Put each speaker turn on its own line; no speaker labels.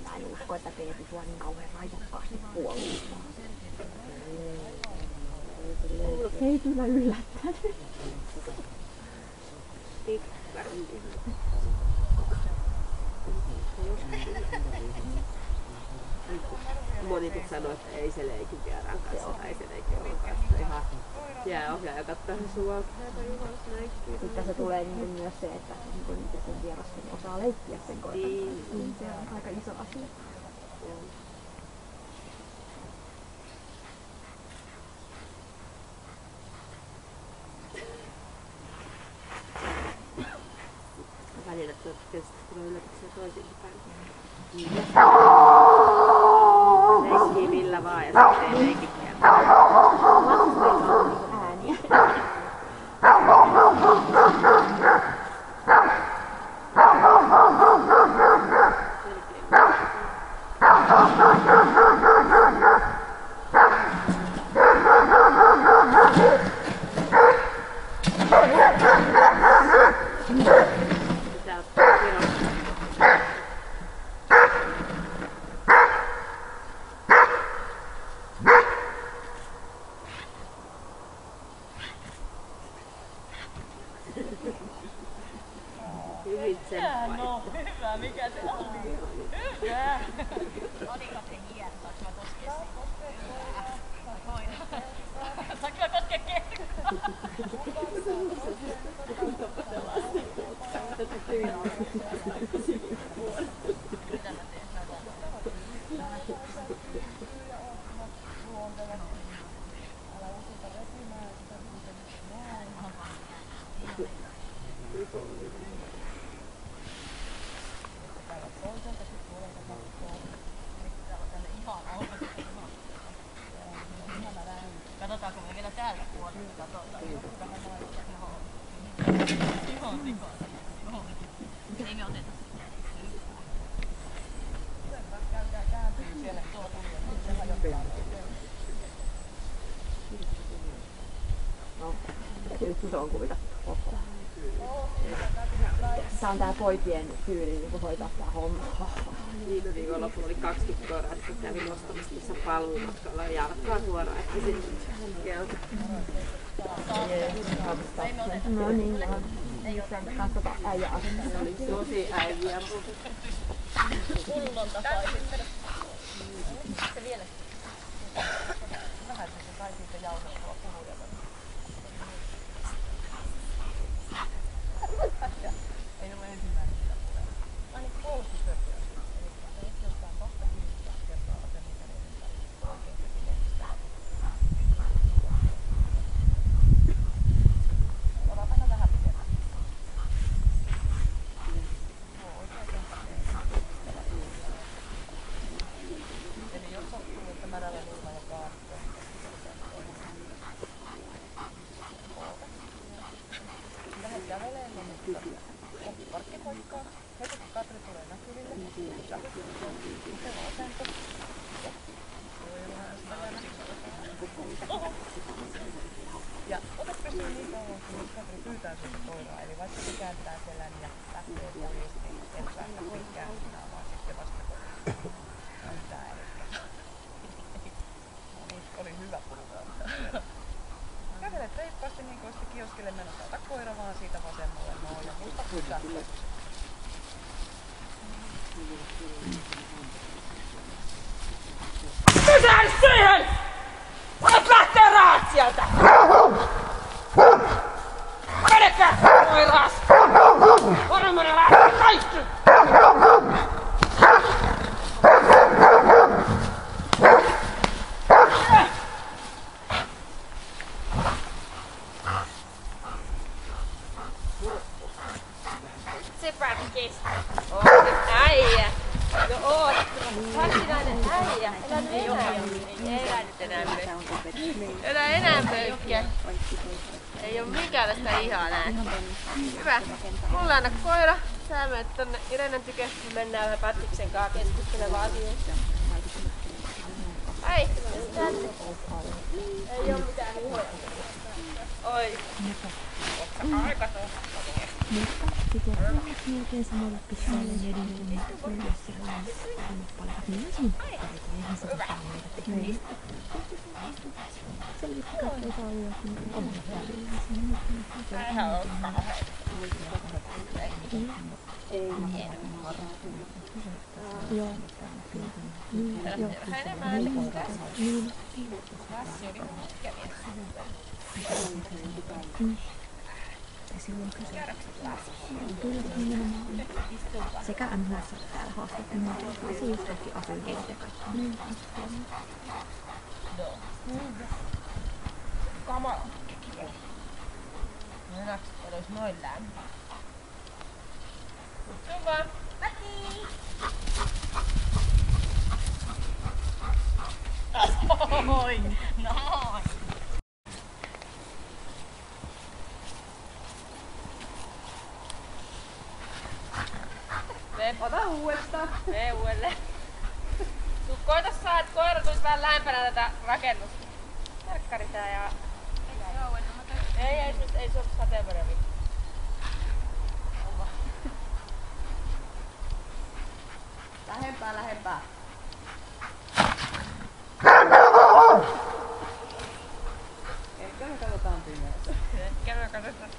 Mä en usko, että Peepi tuo niin kauhean raivokkaasti puolustaa. Ei kyllä yllättänyt.
Moni sanoo, että ei se leiki vieraan kanssa tai ei se leiki oman kanssa. Ihan jääohjaaja katsoo sua.
Sitten se tulee niin myös se, että sen vieraskin osaa leikkiä sen koiran. Niin. Se on aika iso asia.
Välillä tietysti tulee yllätyksiä toisinpäin. Leikkii millä vaan ja sitten ei leiki kerran.
Lapsista ei saa ääniä.
Hyvin tsemppai.
No hyvä, mikä se oli? Hyvä! Oliko se hieno? Saanko mä koskea siitä? Saanko mä koskea kertaa? Mitä mä teen? Katsotaanko me vielä täältä puolelta? Katsotaan. Ihan sikoa. Ei me oteta sitä. Käykää kääntyy siellä tuo tuli. Se hajottaa.
No, nyt se on kuvitattu. Tää on tää poikien tyyli niin hoitaa tää homma.
Viime viikonlopulla oli 20 koiraa, että kävin nostamassa tuossa palvelumatkalla ja jalkaa suoraan, että sitten kelta.
No niin, joo. Sen kanssa äijä asentaa.
Oli tosi äiviä.
Pullon tapaisitte. Se vielä. Vähän se sai siitä jauhettua puhuja. Ei ole ensimmäinen mitä tulee. Aina puolustusyökkiä. Eli jostain tosta kiinnostaa kertoa sen, mikä niitä oikein teki lentää. Ota aina vähän pidemmän. Tuo oikein sen takia. Eli jos sattuu, että märällä ilma ja kaarto, lähdet kävelee niin parkkipaikkaa. Heti kun Katri tulee näkyville, se on asento. Ja ota pysyä niin kauan, kun Katri pyytää sinulta koiraa. Eli vaikka se kääntää selän ja lähtee pois, niin et päästä pois kääntymään, vaan sitten vasta kotiin. Kääntää elikkä. No niin, oli hyvä puhuta. Kävelet reippaasti niin kuin olisit kioskille menossa. Ota koira vaan siitä vasemmalle noin ja muista pysähtyä.
Pysähdy siihen! Voit lähteä rahat sieltä! Menekää koiraas! Varmaan lähtee kaikki!
Sepä kestää. Oot äijä. No oot. Varsinainen äijä. Elä nyt enää mökkiä. Elä enää mökkiä. Ei oo minkäänlaista ihaa näin. Hyvä. Mulla anna koira. Sä menet tonne Irenen tykö. Mennään vähän Patriksen kanssa keskustelemaan asioista. Hei. Tänne. Ei oo mitään ihoja. Oi.
Ootko aika tohka?
Mutta sitten melkein samalla pisteellä jedin, jos siellä on paljon niin sun eihän se tosiaan meitä tekee. Selvittäkää, ettei saa olla omalla päällä.
Tämähän on kauhean.
Ei. Joo. Joo.
Vähän enemmän liikaa.
Niin.
Lassi oli käviä.
Silloin kyllä nimenomaan sekä NHS että täällä haastattelun se just kaikki asuinkeitot ja kaikki.
Joo. Kamala. No enäks olis noin lämmin. Kutsun vaan. Mäki! Oi! Noin!
Ota uudestaan.
Mene uudelleen. Koita saa, että koira tulisi vähän lähempänä tätä rakennusta. Terkkari tää ja... Ei se ole sateenvarjovi.
Lähempää. Ehkä me katsotaan pimeässä.
Ehkä me katsotaan.